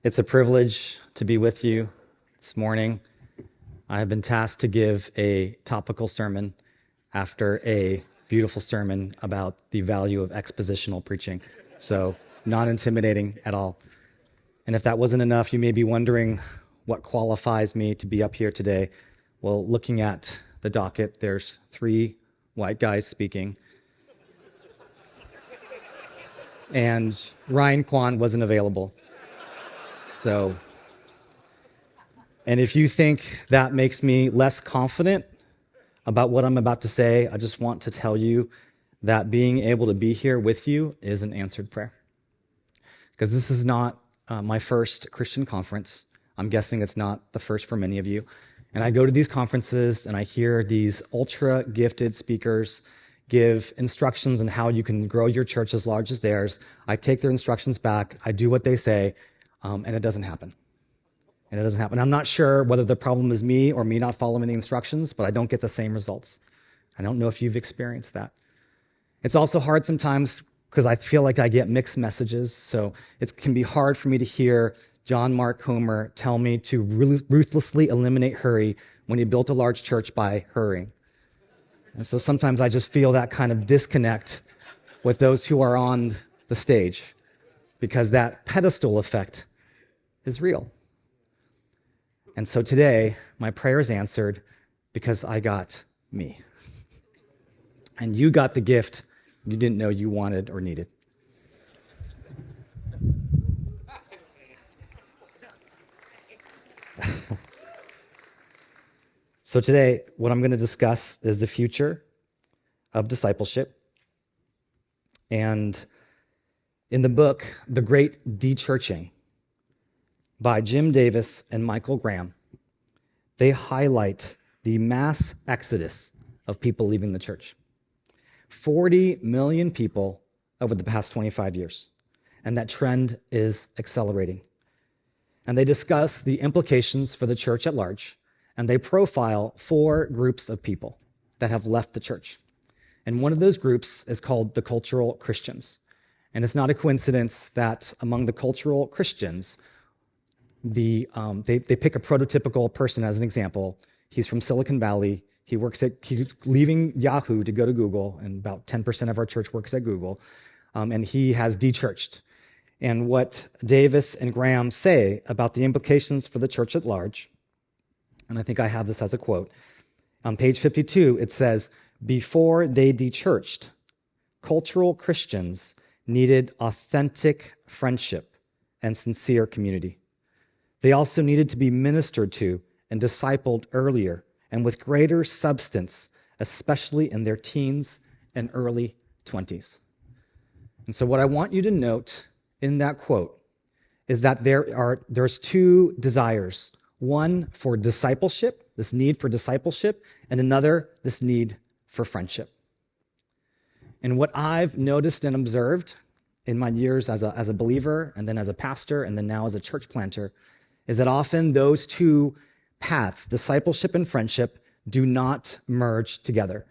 It's a privilege to be with you this morning. I have been tasked to give a topical sermon after a beautiful sermon about the value of expositional preaching. So, not intimidating at all. And if that wasn't enough, you may be wondering what qualifies me to be up here today. Well, looking at the docket, there's 3 white guys speaking. And Ryan Kwan wasn't available. So, and if you think that makes me less confident about what I'm about to say, I just want to tell you that being able to be here with you is an answered prayer. Because this is not my first Christian conference. I'm guessing it's not the first for many of you. And I go to these conferences and I hear these ultra gifted speakers give instructions on how you can grow your church as large as theirs. I take their instructions back. I do what they say. And it doesn't happen. I'm not sure whether the problem is me or me not following the instructions, but I don't get the same results. I don't know if you've experienced that. It's also hard sometimes because I feel like I get mixed messages. So it can be hard for me to hear John Mark Comer tell me to ruthlessly eliminate hurry when he built a large church by hurrying. And so sometimes I just feel that kind of disconnect with those who are on the stage because that pedestal effect is real. And so today, my prayer is answered because I got me. And you got the gift you didn't know you wanted or needed. So today, what I'm going to discuss is the future of discipleship. And in the book, The Great De-Churching, by Jim Davis and Michael Graham, they highlight the mass exodus of people leaving the church. 40 million people over the past 25 years, and that trend is accelerating. And they discuss the implications for the church at large, and they profile 4 groups of people that have left the church. And one of those groups is called the cultural Christians. And it's not a coincidence that among the cultural Christians, they pick a prototypical person as an example. He's from Silicon Valley. He's leaving Yahoo to go to Google, and about 10% of our church works at Google. And he has de-churched. And what Davis and Graham say about the implications for the church at large, and I think I have this as a quote. On page 52, it says, before they de-churched, cultural Christians needed authentic friendship and sincere community. They also needed to be ministered to and discipled earlier and with greater substance, especially in their teens and early 20s. And so what I want you to note in that quote is that there's 2 desires. One for discipleship, this need for discipleship, and another, this need for friendship. And what I've noticed and observed in my years as a believer, and then as a pastor, and then now as a church planter, is that often those 2 paths, discipleship and friendship, do not merge together.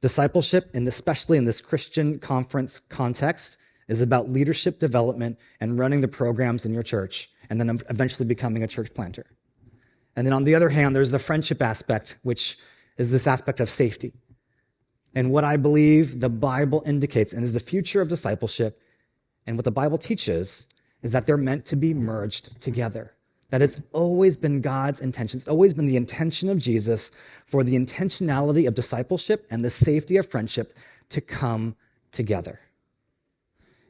Discipleship, and especially in this Christian conference context, is about leadership development and running the programs in your church, and then eventually becoming a church planter. And then on the other hand, there's the friendship aspect, which is this aspect of safety. And what I believe the Bible indicates, and is the future of discipleship, and what the Bible teaches, is that they're meant to be merged together. That it's always been God's intention. It's always been the intention of Jesus for the intentionality of discipleship and the safety of friendship to come together.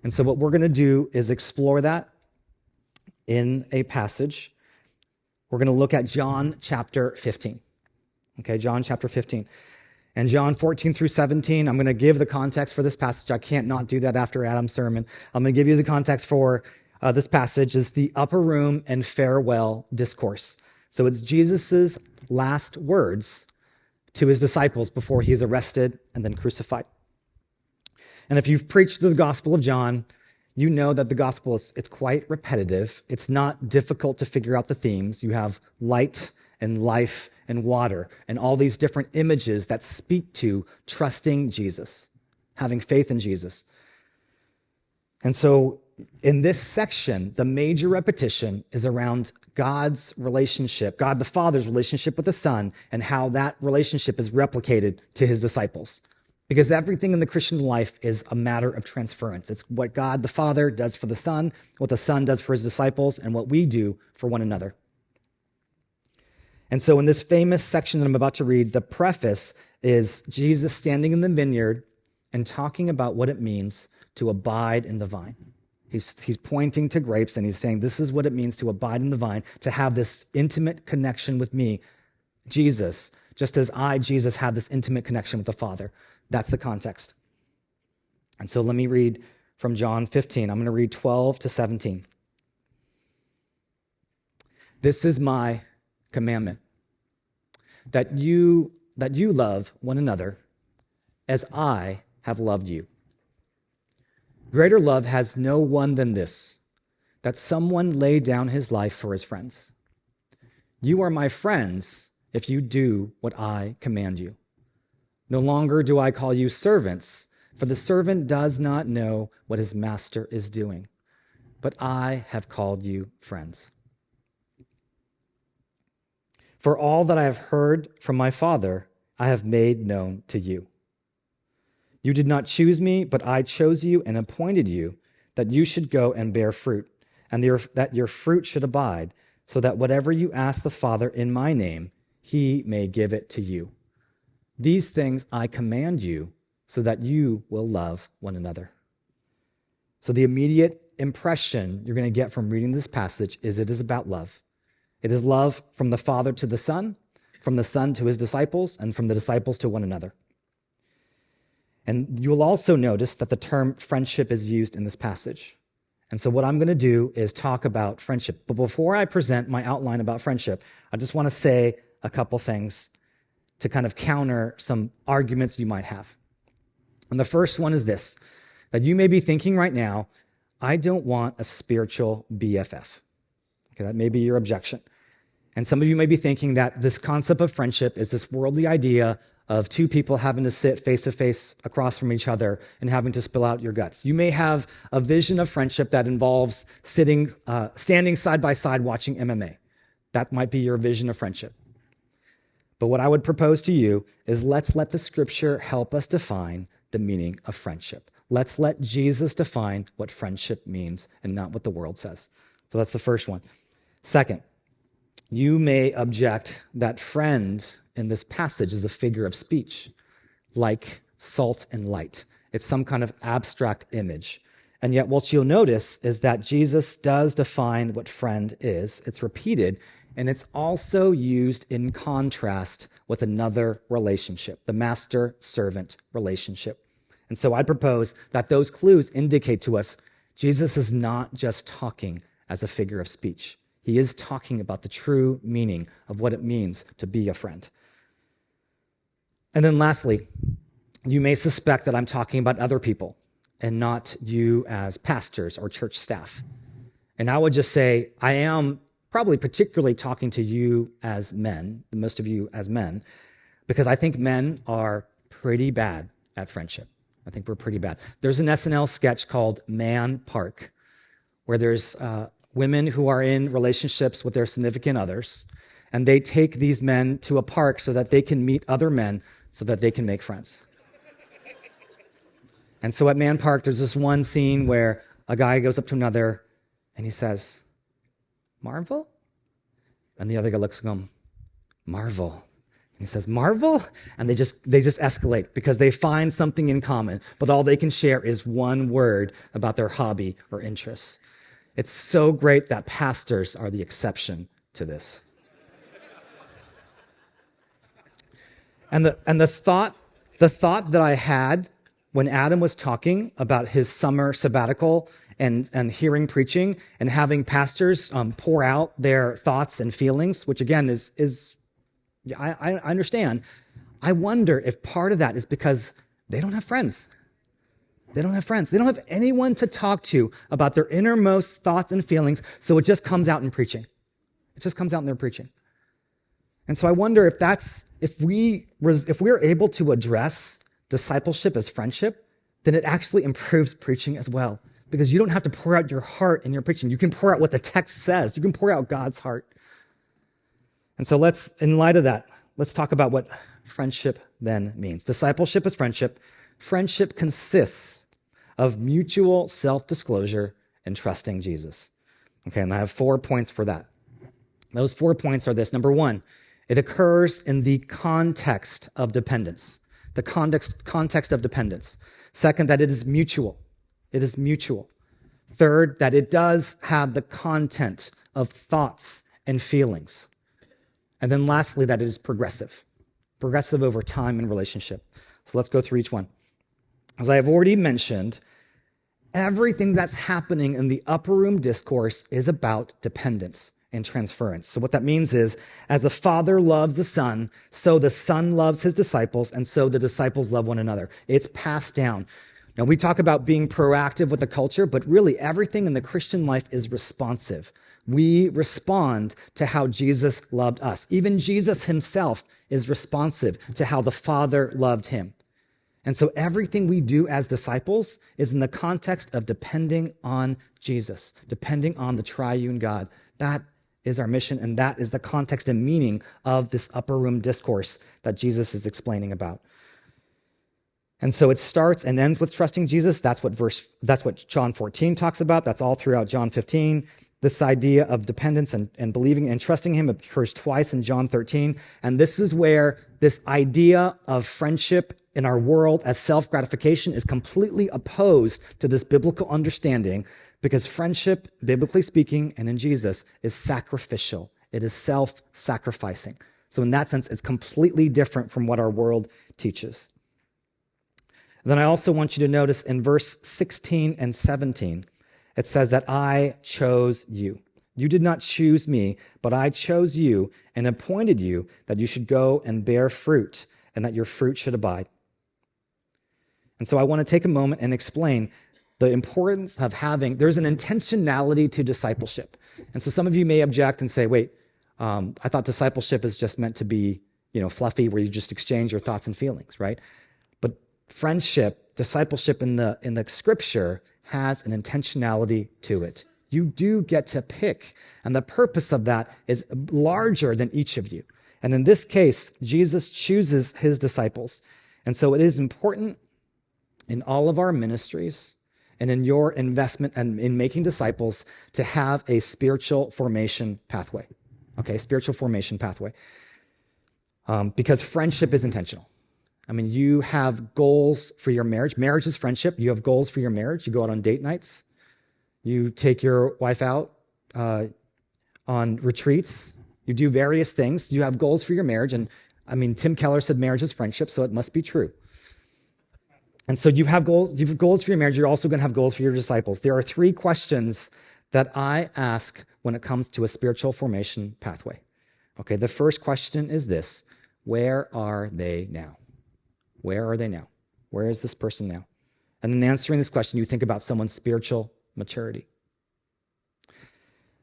And so what we're going to do is explore that in a passage. We're going to look at John chapter 15. Okay, John chapter 15. And John 14 through 17, I'm going to give the context for this passage. I can't not do that after Adam's sermon. I'm going to give you the context for this passage is the upper room and farewell discourse. So it's Jesus's last words to his disciples before he is arrested and then crucified. And if you've preached the Gospel of John, you know that the Gospel it's quite repetitive. It's not difficult to figure out the themes. You have light and life and water and all these different images that speak to trusting Jesus, having faith in Jesus. And so in this section, the major repetition is around God's relationship, God the Father's relationship with the Son, and how that relationship is replicated to his disciples. Because everything in the Christian life is a matter of transference. It's what God the Father does for the Son, what the Son does for his disciples, and what we do for one another. And so in this famous section that I'm about to read, the preface is Jesus standing in the vineyard and talking about what it means to abide in the vine. He's pointing to grapes and he's saying, this is what it means to abide in the vine, to have this intimate connection with me, Jesus, just as I, Jesus, had this intimate connection with the Father. That's the context. And so let me read from John 15. I'm going to read 12 to 17. This is my commandment, that you love one another as I have loved you. Greater love has no one than this, that someone lay down his life for his friends. You are my friends if you do what I command you. No longer do I call you servants, for the servant does not know what his master is doing, but I have called you friends. For all that I have heard from my Father, I have made known to you. You did not choose me, but I chose you and appointed you that you should go and bear fruit, and that your fruit should abide, so that whatever you ask the Father in my name, he may give it to you. These things I command you, so that you will love one another. So the immediate impression you're going to get from reading this passage is it is about love. It is love from the Father to the Son, from the Son to his disciples, and from the disciples to one another. And you'll also notice that the term friendship is used in this passage. And so what I'm going to do is talk about friendship. But before I present my outline about friendship, I just want to say a couple things to kind of counter some arguments you might have. And the first one is this, that you may be thinking right now, I don't want a spiritual BFF. Okay, that may be your objection. And some of you may be thinking that this concept of friendship is this worldly idea of two people having to sit face to face across from each other and having to spill out your guts. You may have a vision of friendship that involves standing side by side watching MMA. That might be your vision of friendship. But what I would propose to you is let's let the scripture help us define the meaning of friendship. Let's let Jesus define what friendship means and not what the world says. So that's the first one. Second, you may object that friend in this passage is a figure of speech, like salt and light. It's some kind of abstract image. And yet what you'll notice is that Jesus does define what friend is. It's repeated, and it's also used in contrast with another relationship, the master-servant relationship. And so I propose that those clues indicate to us Jesus is not just talking as a figure of speech. He is talking about the true meaning of what it means to be a friend. And then lastly, you may suspect that I'm talking about other people and not you as pastors or church staff. And I would just say, I am probably particularly talking to you as men, most of you as men, because I think men are pretty bad at friendship. I think we're pretty bad. There's an SNL sketch called Man Park, where there's women who are in relationships with their significant others, and they take these men to a park so that they can meet other men so that they can make friends. And so at Man Park, there's this one scene where a guy goes up to another and he says, Marvel? And the other guy looks at him, Marvel. And he says, Marvel? And they just escalate because they find something in common, but all they can share is one word about their hobby or interests. It's so great that pastors are the exception to this. And the thought that I had when Adam was talking about his summer sabbatical and hearing preaching and having pastors pour out their thoughts and feelings, which again I understand. I wonder if part of that is because they don't have friends. They don't have friends. They don't have anyone to talk to about their innermost thoughts and feelings, so it just comes out in preaching. It just comes out in their preaching. And so I wonder if we're able to address discipleship as friendship, then it actually improves preaching as well, because you don't have to pour out your heart in your preaching. You can pour out what the text says. You can pour out God's heart. And so in light of that, let's talk about what friendship then means. Discipleship is friendship. Friendship consists of mutual self-disclosure and trusting Jesus. Okay, and I have 4 points for that. Those 4 points are this. Number 1, it occurs in the context of dependence. The context of dependence. Second, that it is mutual. It is mutual. Third, that it does have the content of thoughts and feelings. And then lastly, that it is progressive over time and relationship. So let's go through each one. As I have already mentioned, everything that's happening in the upper room discourse is about dependence and transference. So what that means is, as the Father loves the Son, so the Son loves his disciples, and so the disciples love one another. It's passed down. Now, we talk about being proactive with the culture, but really everything in the Christian life is responsive. We respond to how Jesus loved us. Even Jesus himself is responsive to how the Father loved him. And so everything we do as disciples is in the context of depending on Jesus, depending on the triune God. That is our mission, and that is the context and meaning of this upper room discourse that Jesus is explaining about. And so it starts and ends with trusting Jesus. That's what John 14 talks about. That's all throughout John 15. This idea of dependence and believing and trusting him occurs twice in John 13. And this is where this idea of friendship in our world as self-gratification is completely opposed to this biblical understanding, because friendship, biblically speaking, and in Jesus, is sacrificial. It is self-sacrificing. So in that sense, it's completely different from what our world teaches. Then I also want you to notice in verse 16 and 17, it says that I chose you. You did not choose me, but I chose you and appointed you that you should go and bear fruit and that your fruit should abide. And so I want to take a moment and explain the importance of there's an intentionality to discipleship. And so some of you may object and say, wait, I thought discipleship is just meant to be, fluffy, where you just exchange your thoughts and feelings, right? But friendship, discipleship in the scripture has an intentionality to it. You do get to pick, and the purpose of that is larger than each of you. And in this case, Jesus chooses his disciples. And so it is important in all of our ministries and in your investment and in making disciples to have a spiritual formation pathway. Okay, spiritual formation pathway. Because friendship is intentional. I mean, you have goals for your marriage. Marriage is friendship. You have goals for your marriage. You go out on date nights. You take your wife out on retreats. You do various things. You have goals for your marriage. And I mean, Tim Keller said marriage is friendship, so it must be true. And so you have goals for your marriage. You're also going to have goals for your disciples. There are 3 questions that I ask when it comes to a spiritual formation pathway. Okay, the first question is this: where are they now? Where are they now? Where is this person now? And in answering this question, you think about someone's spiritual maturity.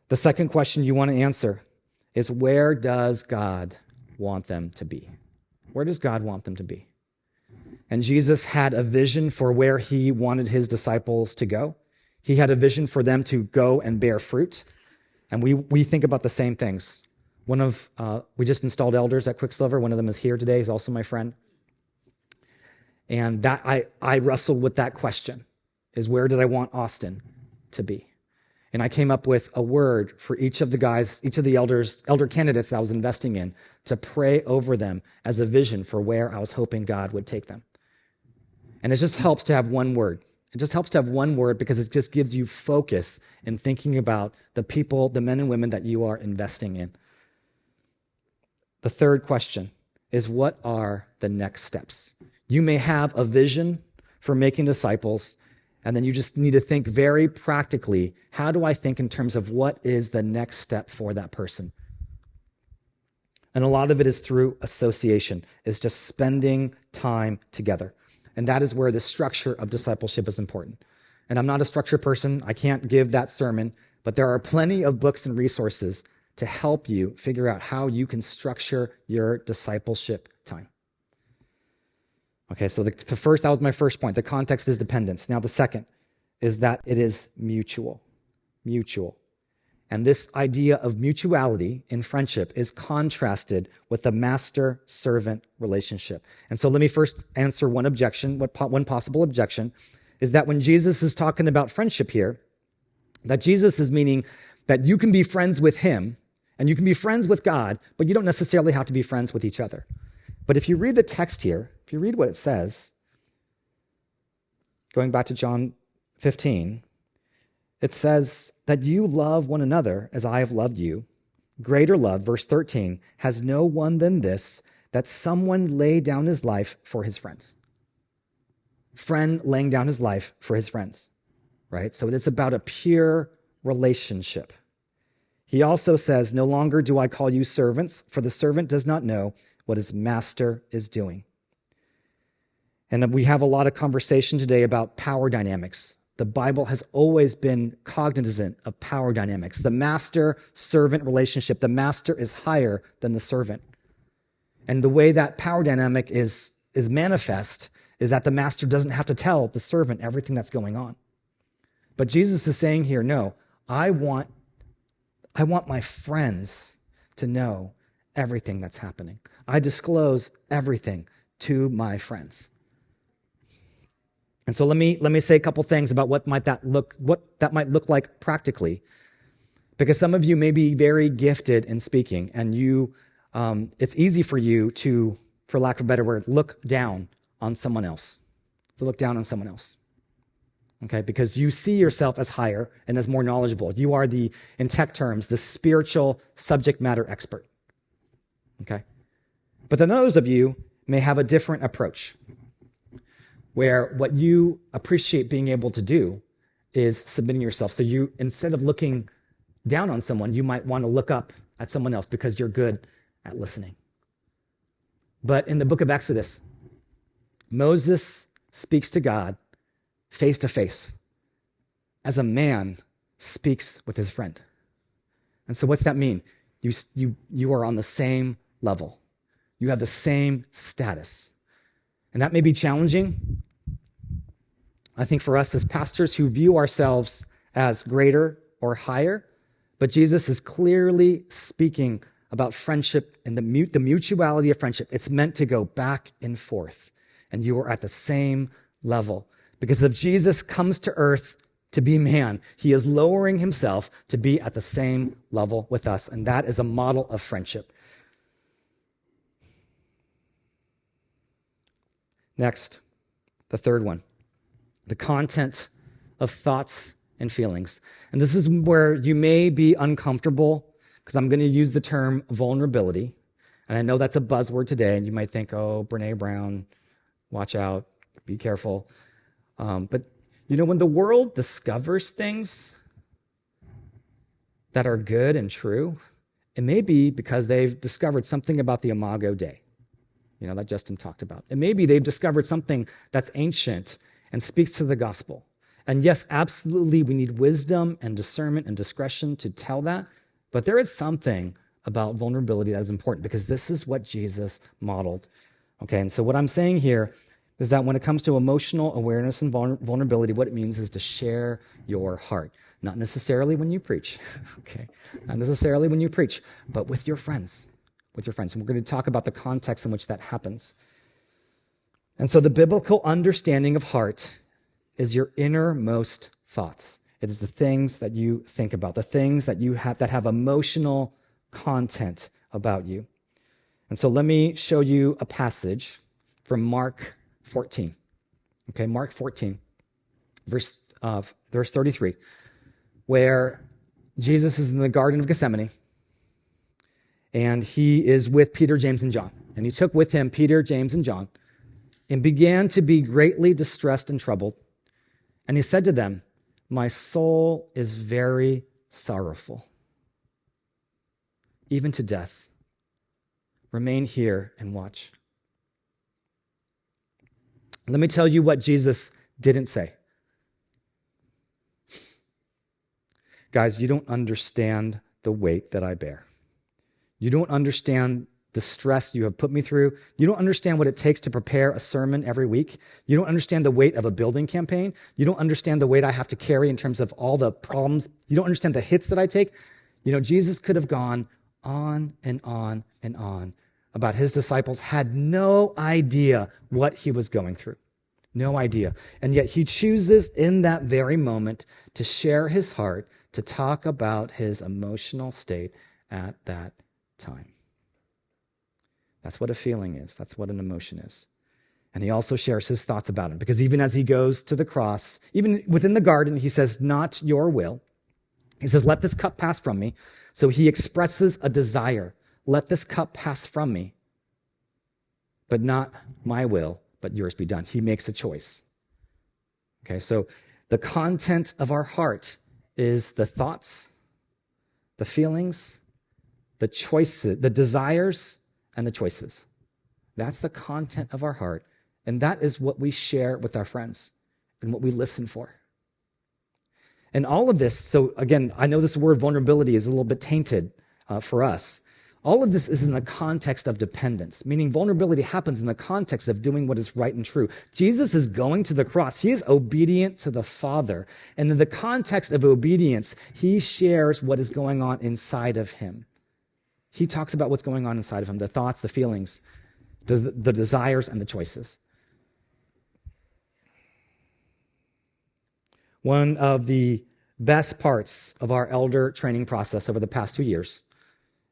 The second question you want to answer is, where does God want them to be? Where does God want them to be? And Jesus had a vision for where he wanted his disciples to go. He had a vision for them to go and bear fruit. And we think about the same things. We just installed elders at Quicksilver. One of them is here today. He's also my friend. And that I wrestled with that question, is where did I want Austin to be? And I came up with a word for each of the guys, each of the elder candidates that I was investing in, to pray over them as a vision for where I was hoping God would take them. And it just helps to have one word. It just helps to have one word, because it just gives you focus in thinking about the people, the men and women that you are investing in. The third question is, what are the next steps? You may have a vision for making disciples, and then you just need to think very practically, how do I think in terms of what is the next step for that person? And a lot of it is through association. It's just spending time together. And that is where the structure of discipleship is important. And I'm not a structure person. I can't give that sermon, but there are plenty of books and resources to help you figure out how you can structure your discipleship time. Okay, so that was my first point. The context is dependence. Now the second, is that it is mutual. Mutual. And this idea of mutuality in friendship is contrasted with the master-servant relationship. And so let me first answer one objection. One possible objection is that when Jesus is talking about friendship here, that Jesus is meaning that you can be friends with him and you can be friends with God, but you don't necessarily have to be friends with each other. But if you read the text here, if you read what it says, going back to John 15, it says that you love one another as I have loved you. Greater love, verse 13, has no one than this, that someone lay down his life for his friends. Friend laying down his life for his friends, right? So it's about a pure relationship. He also says, no longer do I call you servants, for the servant does not know what his master is doing. And we have a lot of conversation today about power dynamics. The Bible has always been cognizant of power dynamics. The master-servant relationship, the master is higher than the servant. And the way that power dynamic is manifest is that the master doesn't have to tell the servant everything that's going on. But Jesus is saying here, no, I want my friends to know everything that's happening. I disclose everything to my friends. And so let me say a couple things about what that might look like practically, because some of you may be very gifted in speaking, and it's easy for you to, for lack of a better word, look down on someone else. To look down on someone else, okay? Because you see yourself as higher and as more knowledgeable. You are in tech terms, the spiritual subject matter expert, okay? But then others of you may have a different approach, where what you appreciate being able to do is submitting yourself. So you, instead of looking down on someone, you might want to look up at someone else because you're good at listening. But in the book of Exodus, Moses speaks to God face to face as a man speaks with his friend. And so what's that mean? You are on the same level. You have the same status. And that may be challenging, I think, for us as pastors who view ourselves as greater or higher, but Jesus is clearly speaking about friendship and the mutuality of friendship. It's meant to go back and forth, and you are at the same level. Because if Jesus comes to earth to be man, he is lowering himself to be at the same level with us, and that is a model of friendship. Next, the third one, the content of thoughts and feelings. And this is where you may be uncomfortable because I'm going to use the term vulnerability. And I know that's a buzzword today, and you might think, oh, Brene Brown, watch out, be careful. But when the world discovers things that are good and true, it may be because they've discovered something about the Imago Dei, that Justin talked about. And maybe they've discovered something that's ancient and speaks to the gospel. And yes, absolutely, we need wisdom and discernment and discretion to tell that. But there is something about vulnerability that is important because this is what Jesus modeled. Okay, and so what I'm saying here is that when it comes to emotional awareness and vulnerability, what it means is to share your heart. Not necessarily when you preach, okay? Not necessarily when you preach, but with your friends. With your friends. And we're going to talk about the context in which that happens. And so the biblical understanding of heart is your innermost thoughts. It is the things that you think about, the things that you have that have emotional content about you. And so let me show you a passage from Mark 14. Okay, Mark 14, verse 33, where Jesus is in the Garden of Gethsemane, and he is with Peter, James, and John. And he took with him Peter, James, and John, and began to be greatly distressed and troubled. And he said to them, my soul is very sorrowful, even to death. Remain here and watch. Let me tell you what Jesus didn't say. Guys, you don't understand the weight that I bear. You don't understand the stress you have put me through. You don't understand what it takes to prepare a sermon every week. You don't understand the weight of a building campaign. You don't understand the weight I have to carry in terms of all the problems. You don't understand the hits that I take. Jesus could have gone on and on and on about his disciples had no idea what he was going through. No idea. And yet he chooses in that very moment to share his heart, to talk about his emotional state at that time. That's what a feeling is. That's what an emotion is. And he also shares his thoughts about him, because even as he goes to the cross, even within the garden, he says, not your will. He says, let this cup pass from me. So he expresses a desire. Let this cup pass from me, but not my will, but yours be done. He makes a choice. Okay, so the content of our heart is the thoughts, the feelings, the choices, the desires, and the choices. That's the content of our heart, and that is what we share with our friends and what we listen for. And all of this, so again, I know this word vulnerability is a little bit tainted for us. All of this is in the context of dependence, meaning vulnerability happens in the context of doing what is right and true. Jesus is going to the cross. He is obedient to the Father. And in the context of obedience, he shares what is going on inside of him. He talks about what's going on inside of him, the thoughts, the feelings, the desires, and the choices. One of the best parts of our elder training process over the past 2 years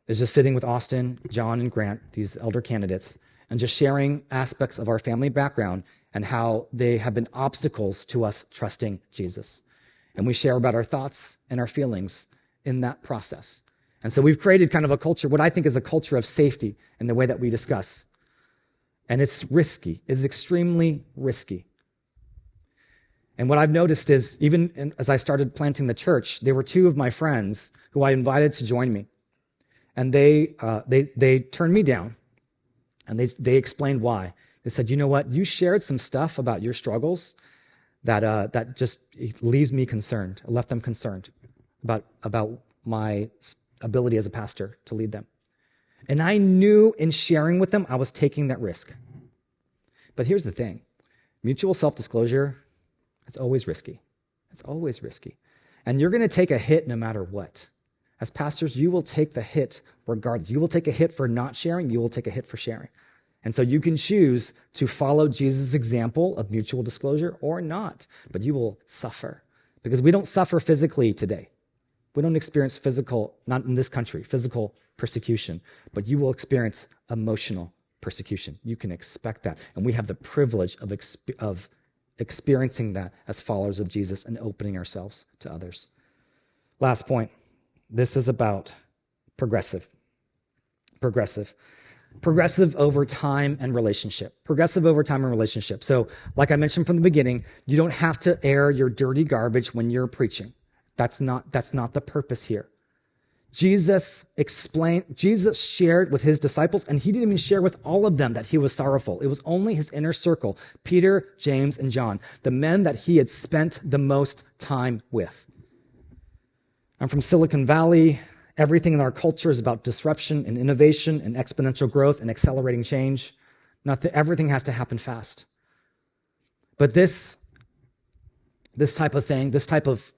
is just sitting with Austin, John, and Grant, these elder candidates, and just sharing aspects of our family background and how they have been obstacles to us trusting Jesus. And we share about our thoughts and our feelings in that process. And so we've created kind of a culture, what I think is a culture of safety in the way that we discuss. And it's risky. It's extremely risky. And what I've noticed is, even as I started planting the church, there were 2 of my friends who I invited to join me. And they turned me down, and they explained why. They said, you know what? You shared some stuff about your struggles that just leaves me concerned. It left them concerned about my ability as a pastor to lead them. And I knew in sharing with them, I was taking that risk. But here's the thing. Mutual self-disclosure, it's always risky. It's always risky. And you're going to take a hit no matter what. As pastors, you will take the hit regardless. You will take a hit for not sharing. You will take a hit for sharing. And so you can choose to follow Jesus' example of mutual disclosure or not, but you will suffer, because we don't suffer physically today. We don't experience physical, not in this country, physical persecution, but you will experience emotional persecution. You can expect that. And we have the privilege of experiencing that as followers of Jesus and opening ourselves to others. Last point. This is about progressive over time and relationship. Progressive over time and relationship. So, like I mentioned from the beginning, you don't have to air your dirty garbage when you're preaching. That's not the purpose here. Jesus shared with his disciples, and he didn't even share with all of them that he was sorrowful. It was only his inner circle, Peter, James, and John, the men that he had spent the most time with. I'm from Silicon Valley. Everything in our culture is about disruption and innovation and exponential growth and accelerating change. Everything has to happen fast. But this type of thing, this type of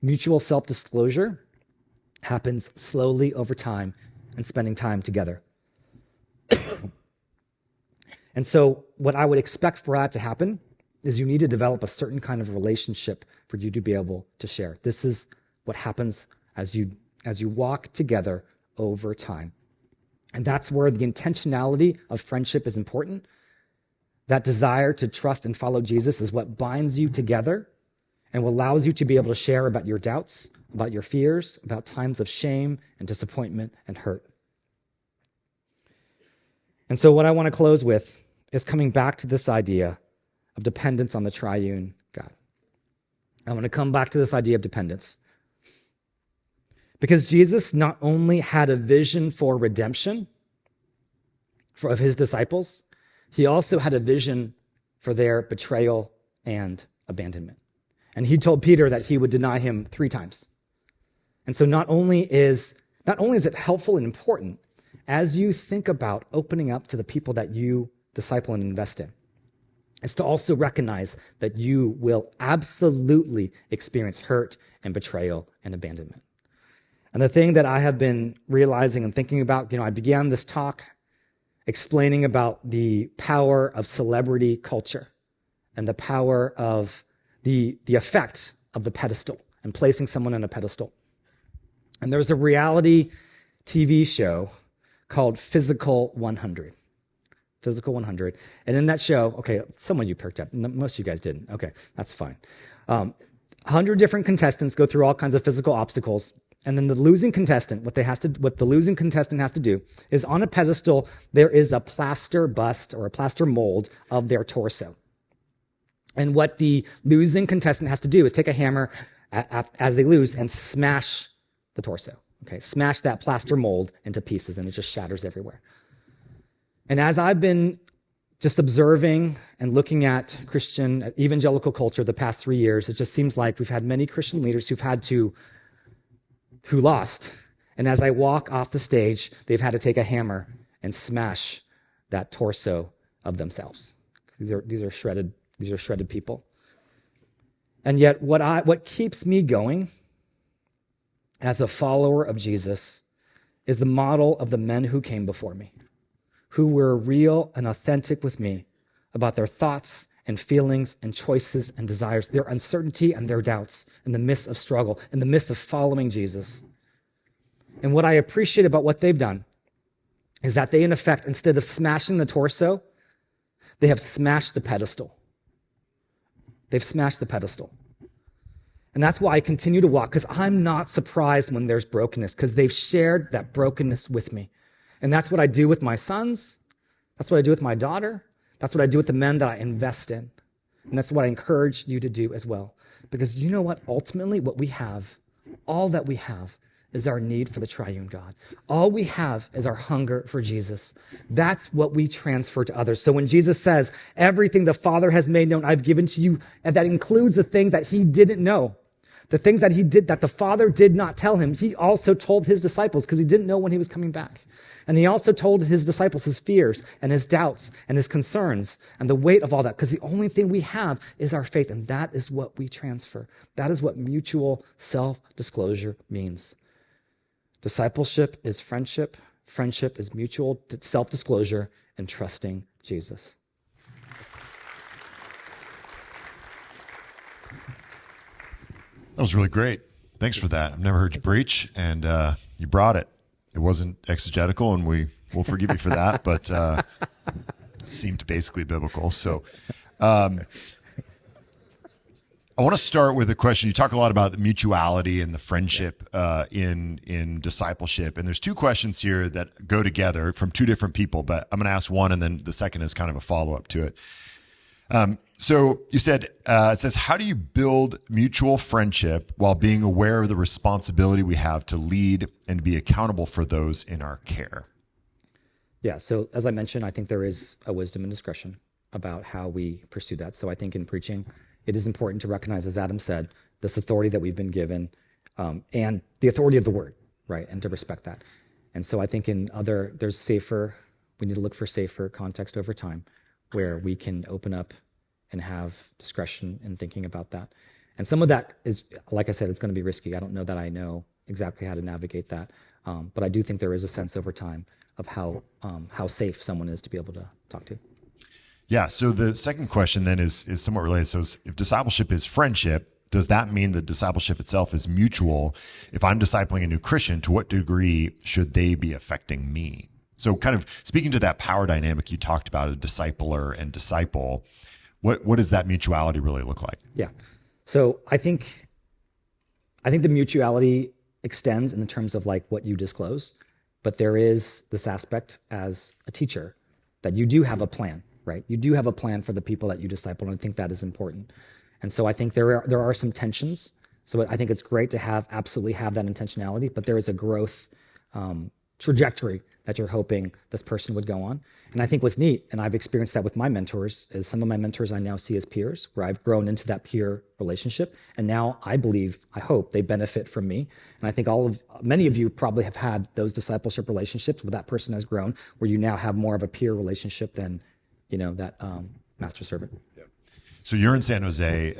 mutual self-disclosure happens slowly over time and spending time together. And so what I would expect for that to happen is you need to develop a certain kind of relationship for you to be able to share. This is what happens as you walk together over time. And that's where the intentionality of friendship is important. That desire to trust and follow Jesus is what binds you together and allows you to be able to share about your doubts, about your fears, about times of shame and disappointment and hurt. And so what I want to close with is coming back to this idea of dependence on the triune God. I want to come back to this idea of dependence. Because Jesus not only had a vision for redemption of his disciples, he also had a vision for their betrayal and abandonment. And he told Peter that he would deny him 3 times. And so not only is it helpful and important, as you think about opening up to the people that you disciple and invest in, is to also recognize that you will absolutely experience hurt and betrayal and abandonment. And the thing that I have been realizing and thinking about, I began this talk explaining about the power of celebrity culture and the power of the effect of the pedestal and placing someone on a pedestal. And there's a reality TV show called Physical 100. Physical 100. And in that show, okay, some of you perked up. Most of you guys didn't. Okay, that's fine. 100 different contestants go through all kinds of physical obstacles. And then the losing contestant, what the losing contestant has to do is on a pedestal, there is a plaster bust or a plaster mold of their torso. And what the losing contestant has to do is take a hammer as they lose and smash the torso. Okay, smash that plaster mold into pieces and it just shatters everywhere. And as I've been just observing and looking at evangelical culture the past 3 years, it just seems like we've had many Christian leaders who lost. And as I walk off the stage, they've had to take a hammer and smash that torso of themselves. These are shredded people. And yet what keeps me going as a follower of Jesus is the model of the men who came before me, who were real and authentic with me about their thoughts and feelings and choices and desires, their uncertainty and their doubts in the midst of struggle, in the midst of following Jesus. And what I appreciate about what they've done is that they, in effect, instead of smashing the torso, they have smashed the pedestal. They've smashed the pedestal. And that's why I continue to walk, because I'm not surprised when there's brokenness, because they've shared that brokenness with me. And that's what I do with my sons. That's what I do with my daughter. That's what I do with the men that I invest in. And that's what I encourage you to do as well. Because you know what? Ultimately, what we have, all that we have, is our need for the triune God. All we have is our hunger for Jesus. That's what we transfer to others. So when Jesus says, everything the Father has made known, I've given to you, and that includes the things that he didn't know, the things that he did, that the Father did not tell him, he also told his disciples because he didn't know when he was coming back. And he also told his disciples his fears and his doubts and his concerns and the weight of all that, because the only thing we have is our faith, and that is what we transfer. That is what mutual self-disclosure means. Discipleship is friendship. Friendship is mutual self-disclosure and trusting Jesus. That was really great. Thanks for that. I've never heard you preach, and you brought it. It wasn't exegetical, and we will forgive you for that, but it seemed basically biblical. So I want to start with a question. You talk a lot about the mutuality and the friendship in discipleship, and there's two questions here that go together from two different people, but I'm going to ask one, and then the second is kind of a follow-up to it. So you said, it says, how do you build mutual friendship while being aware of the responsibility we have to lead and be accountable for those in our care? Yeah, so as I mentioned, I think there is a wisdom and discretion about how we pursue that. So I think in preaching, it is important to recognize, as Adam said, this authority that we've been given and the authority of the word, right? And to respect that. And so I think we need to look for safer context over time where we can open up and have discretion in thinking about that. And some of that is, like I said, it's going to be risky. I don't know that I know exactly how to navigate that. But I do think there is a sense over time of how safe someone is to be able to talk to. Yeah. So the second question then is somewhat related. So if discipleship is friendship, does that mean that discipleship itself is mutual? If I'm discipling a new Christian, to what degree should they be affecting me? So kind of speaking to that power dynamic you talked about, a discipler and disciple, what does that mutuality really look like? Yeah. So I think the mutuality extends in the terms of like what you disclose, but there is this aspect as a teacher that you do have a plan, right? You do have a plan for the people that you disciple, and I think that is important. And so I think there are some tensions. So I think it's great to absolutely have that intentionality, but there is a growth trajectory that you're hoping this person would go on. And I think what's neat, and I've experienced that with my mentors, is some of my mentors I now see as peers, where I've grown into that peer relationship. And now I believe, I hope they benefit from me. And I think many of you probably have had those discipleship relationships where that person has grown, where you now have more of a peer relationship than, that master servant. So you're in San Jose,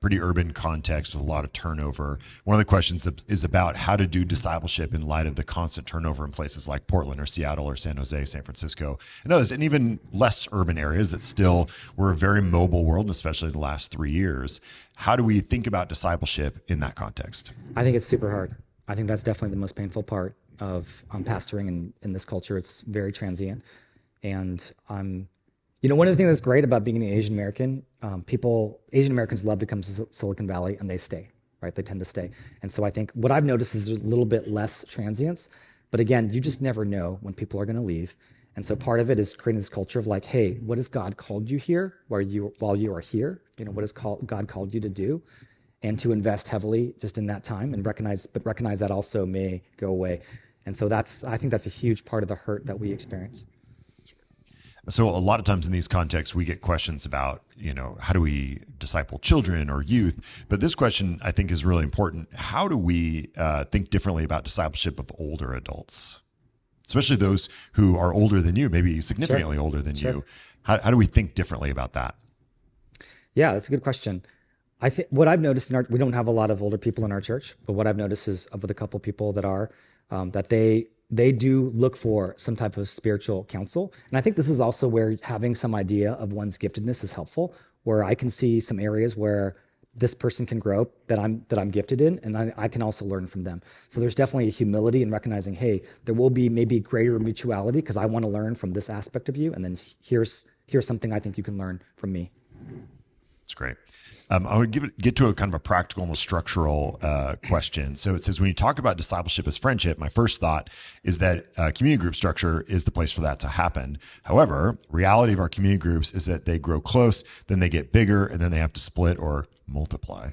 pretty urban context with a lot of turnover. One of the questions is about how to do discipleship in light of the constant turnover in places like Portland or Seattle or San Jose, San Francisco, and others, and even less urban areas that still were a very mobile world, especially the last 3 years. How do we think about discipleship in that context? I think it's super hard. I think that's definitely the most painful part of pastoring in this culture. It's very transient. And one of the things that's great about being an Asian American, Asian Americans love to come to Silicon Valley and they stay, right? They tend to stay. And so I think what I've noticed is there's a little bit less transience, but again, you just never know when people are going to leave. And so part of it is creating this culture of like, hey, what has God called you here while you are here? What has God called you to do? And to invest heavily just in that time and recognize that also may go away. And so I think that's a huge part of the hurt that we experience. So a lot of times in these contexts, we get questions about, how do we disciple children or youth? But this question, I think, is really important. How do we think differently about discipleship of older adults, especially those who are older than you, maybe significantly older than you? How do we think differently about that? Yeah, that's a good question. I think what I've noticed we don't have a lot of older people in our church, but what I've noticed is with a couple people that are, that they do look for some type of spiritual counsel. And I think this is also where having some idea of one's giftedness is helpful, where I can see some areas where this person can grow that I'm gifted in, and I can also learn from them. So there's definitely a humility in recognizing, hey, there will be maybe greater mutuality because I want to learn from this aspect of you, and then here's something I think you can learn from me. That's great. I would get to a kind of a practical, almost structural question. So it says, when you talk about discipleship as friendship, my first thought is that community group structure is the place for that to happen. However, reality of our community groups is that they grow close, then they get bigger, and then they have to split or multiply.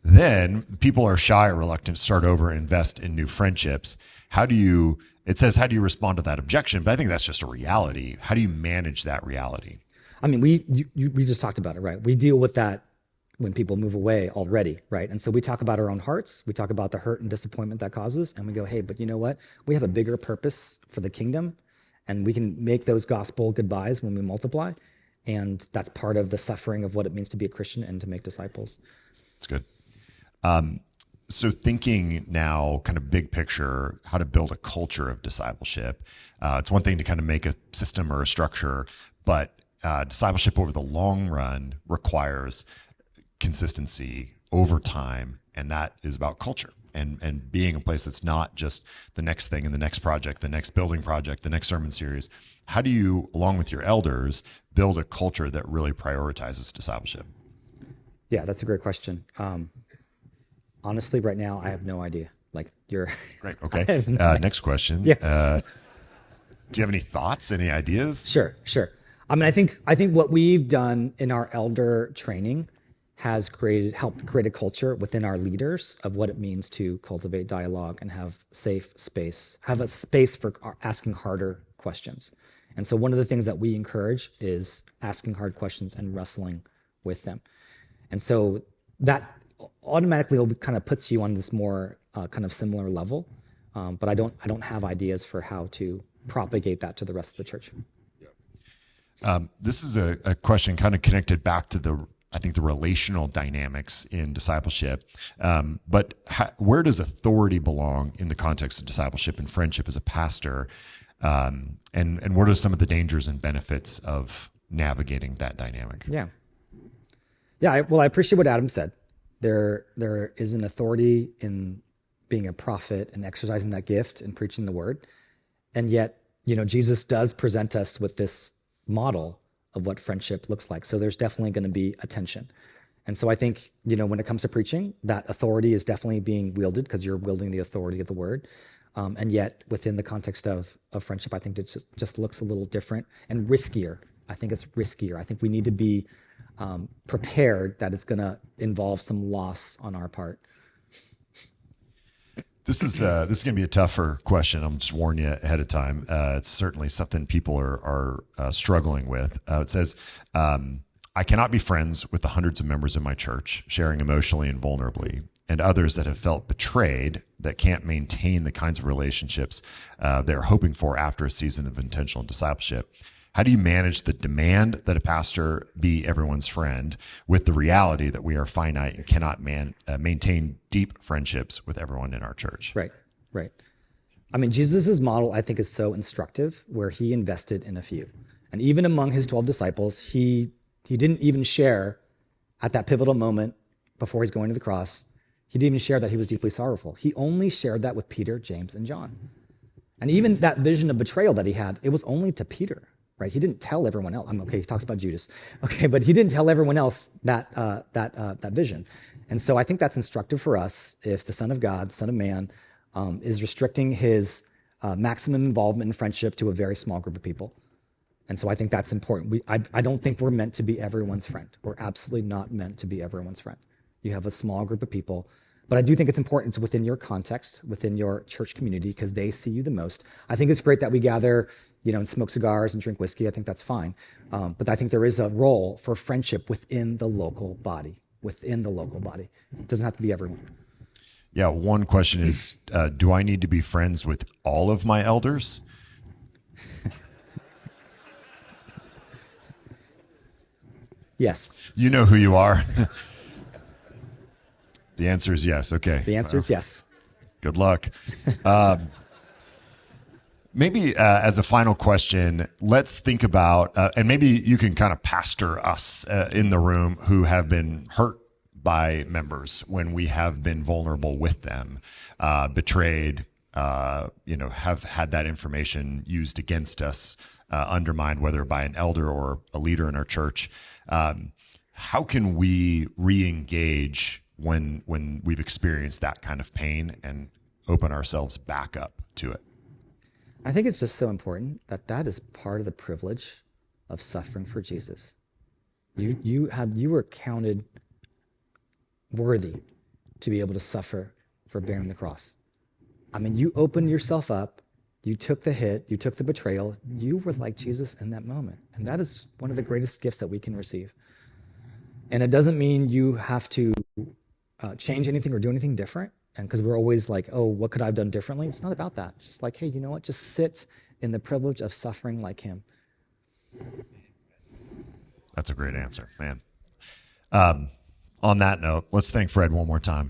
Then people are shy or reluctant to start over and invest in new friendships. It says, how do you respond to that objection? But I think that's just a reality. How do you manage that reality? I mean, we just talked about it, right? We deal with that when people move away already, right? And so we talk about our own hearts, we talk about the hurt and disappointment that causes, and we go, hey, but you know what? We have a bigger purpose for the kingdom, and we can make those gospel goodbyes when we multiply, and that's part of the suffering of what it means to be a Christian and to make disciples. That's good. So thinking now kind of big picture, how to build a culture of discipleship. It's one thing to kind of make a system or a structure, but discipleship over the long run requires consistency over time, and that is about culture and being a place that's not just the next thing and the next project, the next building project, the next sermon series. How do you, along with your elders, build a culture that really prioritizes discipleship? Yeah, that's a great question. Honestly, right now, I have no idea. Great. Okay. Next question. Yeah. Do you have any thoughts, any ideas? Sure. I mean, I think what we've done in our elder training has helped create a culture within our leaders of what it means to cultivate dialogue and have a space for asking harder questions. And so one of the things that we encourage is asking hard questions and wrestling with them. And so that automatically kind of puts you on this more kind of similar level. But I don't have ideas for how to propagate that to the rest of the church. This is a question kind of connected back to the relational dynamics in discipleship. But where does authority belong in the context of discipleship and friendship as a pastor? And what are some of the dangers and benefits of navigating that dynamic? Yeah. I appreciate what Adam said. There is an authority in being a prophet and exercising that gift and preaching the word. And yet, Jesus does present us with this model of what friendship looks like. So there's definitely going to be a tension. And so I think, when it comes to preaching, that authority is definitely being wielded because you're wielding the authority of the word. And yet within the context of friendship, I think it just looks a little different and riskier. I think it's riskier. I think we need to be prepared that it's going to involve some loss on our part. This is going to be a tougher question. I'm just warning you ahead of time. It's certainly something people are struggling with. It says, I cannot be friends with the hundreds of members of my church, sharing emotionally and vulnerably, and others that have felt betrayed, that can't maintain the kinds of relationships they're hoping for after a season of intentional discipleship. How do you manage the demand that a pastor be everyone's friend with the reality that we are finite and cannot maintain deep friendships with everyone in our church? Right, right. I mean, Jesus' model, I think, is so instructive, where he invested in a few. And even among his 12 disciples, he didn't even share at that pivotal moment before he's going to the cross, he didn't even share that he was deeply sorrowful. He only shared that with Peter, James, and John. And even that vision of betrayal that he had, it was only to Peter. Right? He didn't tell everyone else. Okay, he talks about Judas. Okay, but he didn't tell everyone else that vision. And so I think that's instructive for us if the Son of God, the Son of Man, is restricting his maximum involvement in friendship to a very small group of people. And so I think that's important. I don't think we're meant to be everyone's friend. We're absolutely not meant to be everyone's friend. You have a small group of people. But I do think it's important it's within your context, within your church community, because they see you the most. I think it's great that we gather, and smoke cigars and drink whiskey. I think that's fine. But I think there is a role for friendship within the local body, It doesn't have to be everyone. Yeah, one question is, do I need to be friends with all of my elders? Yes. You know who you are. The answer is yes. Okay. The answer is yes. Good luck. Maybe as a final question, let's think about, and maybe you can kind of pastor us in the room who have been hurt by members when we have been vulnerable with them, betrayed, have had that information used against us, undermined, whether by an elder or a leader in our church. How can we re-engage when we've experienced that kind of pain and open ourselves back up to it? I think it's just so important that is part of the privilege of suffering for Jesus. You were counted worthy to be able to suffer for bearing the cross. I mean, you opened yourself up, you took the hit, you took the betrayal, you were like Jesus in that moment. And that is one of the greatest gifts that we can receive. And it doesn't mean you have to change anything or do anything different. And because we're always like, oh, what could I have done differently? It's not about that. It's just like, hey, you know what? Just sit in the privilege of suffering like him. That's a great answer, man. On that note, let's thank Fred one more time.